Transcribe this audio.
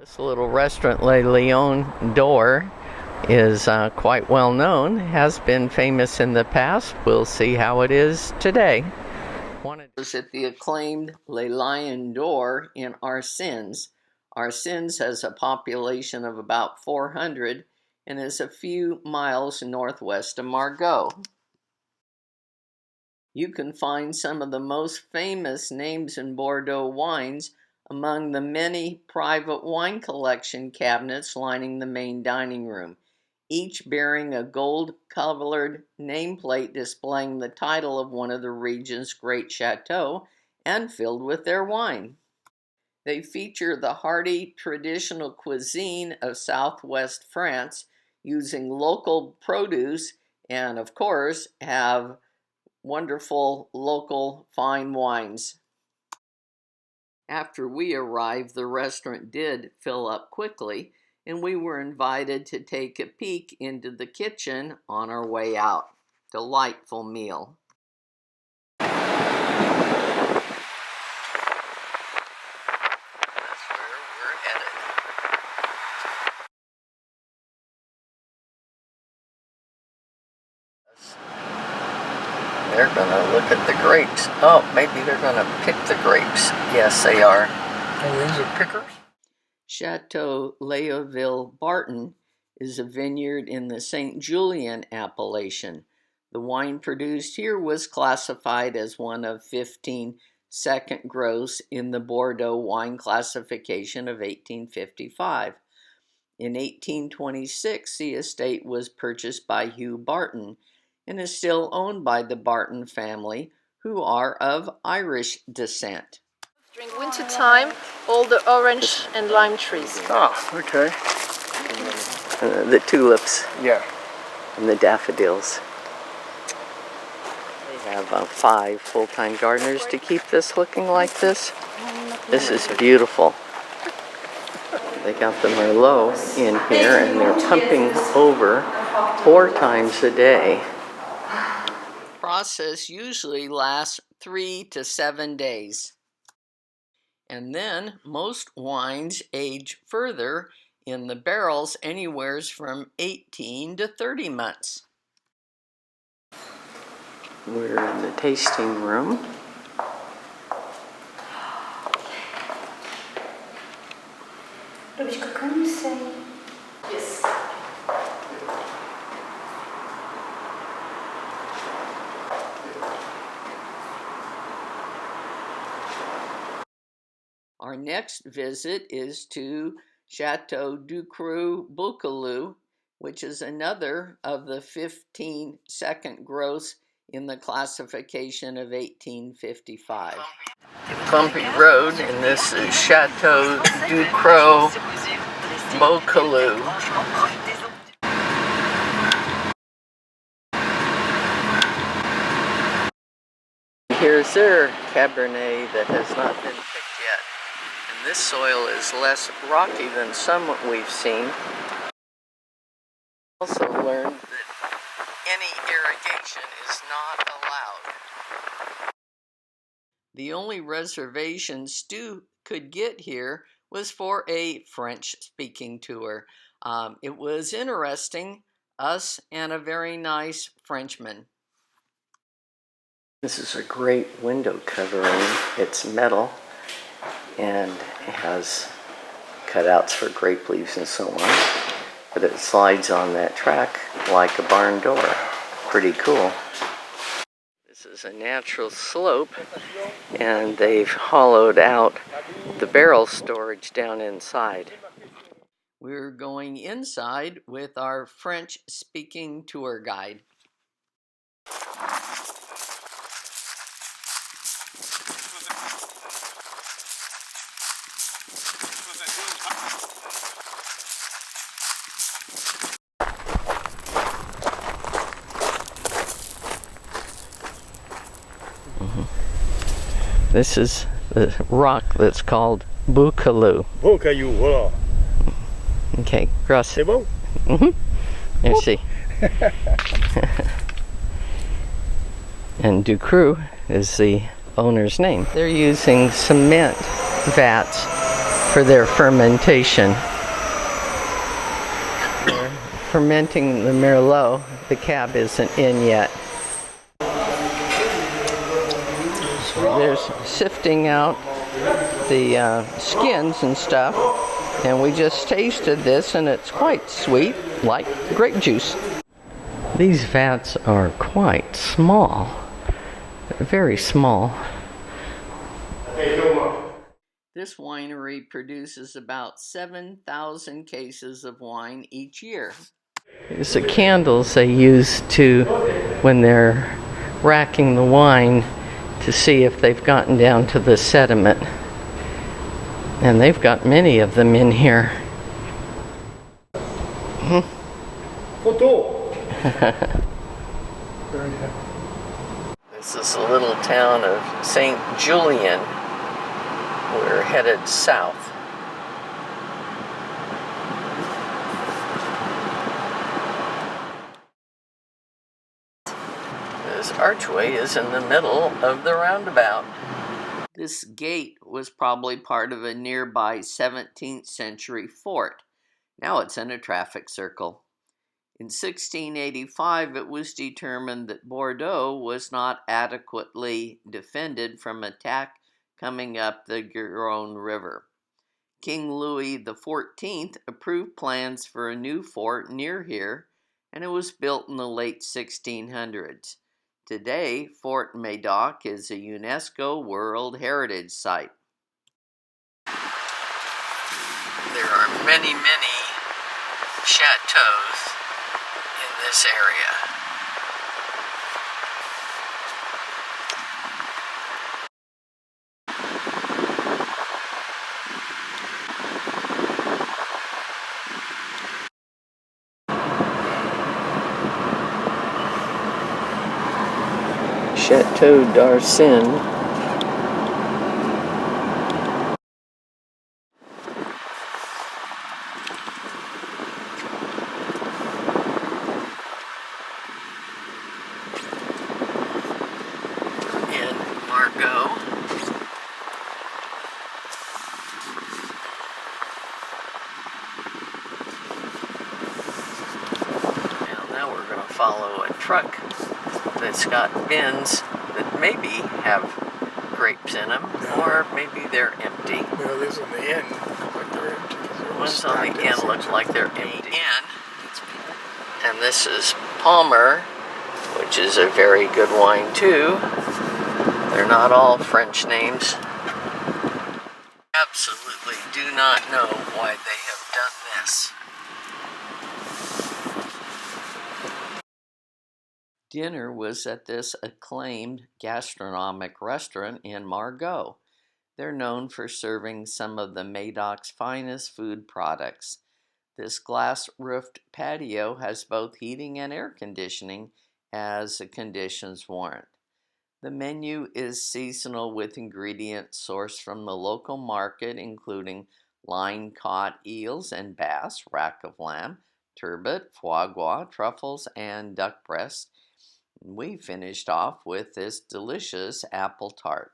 This little restaurant, Le Lion d'Or, is quite well known, has been famous in the past. We'll see how it is today. Was at the acclaimed Le Lion d'Or in Arsens. Arsens has a population of about 400 and is a few miles northwest of Margaux. You can find some of the most famous names in Bordeaux wines among the many private wine collection cabinets lining the main dining room, each bearing a gold-colored nameplate displaying the title of one of the region's great chateaux and filled with their wine. They feature the hearty traditional cuisine of southwest France using local produce and, of course, have wonderful local fine wines. After we arrived, the restaurant did fill up quickly, and we were invited to take a peek into the kitchen on our way out. Delightful meal. That's where we're headed. They're gonna look at the grapes. Oh, maybe they're gonna pick the grapes. Yes, they are. Oh, these are pickers? Chateau Léoville Barton is a vineyard in the St. Julien appellation. The wine produced here was classified as one of 15 second gross in the Bordeaux wine classification of 1855. In 1826, the estate was purchased by Hugh Barton and is still owned by the Barton family, who are of Irish descent. During winter time, all the orange and lime trees. Ah, okay. The tulips. Yeah. And the daffodils. They have 5 full-time gardeners to keep this looking like this. This is beautiful. They got the Merlot in here and they're pumping over 4 times a day. The process usually lasts 3 to 7 days. And then most wines age further in the barrels anywhere from 18 to 30 months. We're in the tasting room. Yes. Our next visit is to Chateau du Cru Boucalou, which is another of the 15 second gross in the classification of 1855. Bumpy road, and this is Chateau du Cru Boucalou. Here's their Cabernet that has not been picked yet. And this soil is less rocky than some we've seen. Also learned that any irrigation is not allowed. The only reservation Stu could get here was for a French-speaking tour. It was interesting, us and a very nice Frenchman. This is a great window covering. It's metal and it has cutouts for grape leaves and so on. But it slides on that track like a barn door. Pretty cool. This is a natural slope and they've hollowed out the barrel storage down inside. We're going inside with our French-speaking tour guide. This is the rock that's called Boucalou. Boucalou, voilà. Okay, grâce. C'est bon? Merci. And Ducru is the owner's name. They're using cement vats for their fermentation. They're fermenting the Merlot. The cab isn't in yet. There's sifting out the skins and stuff, and we just tasted this, and it's quite sweet, like grape juice. These vats are quite small, very small. This winery produces about 7,000 cases of wine each year. These are candles they use when they're racking the wine to see if they've gotten down to the sediment. And they've got many of them in here. Bordeaux. This is the little town of St. Julien. We're headed south. This archway is in the middle of the roundabout. This gate was probably part of a nearby 17th century fort. Now it's in a traffic circle. In 1685, it was determined that Bordeaux was not adequately defended from attack coming up the Garonne River. King Louis XIV approved plans for a new fort near here, and it was built in the late 1600s. Today, Fort Médoc is a UNESCO World Heritage Site. There are many, many chateaus in this area. Chateau d'Arsène. In Margaux. Now we're going to follow a truck that's got bins that maybe have grapes in them, or maybe they're empty. No, these on the end look like they're empty. The ones on the end look like they're empty. And this is Palmer, which is a very good wine too. They're not all French names. Absolutely do not know why they have done this. Dinner was at this acclaimed gastronomic restaurant in Margaux. They're known for serving some of the Médoc's finest food products. This glass-roofed patio has both heating and air conditioning as the conditions warrant. The menu is seasonal with ingredients sourced from the local market, including line-caught eels and bass, rack of lamb, turbot, foie gras, truffles, and duck breast. We finished off with this delicious apple tart.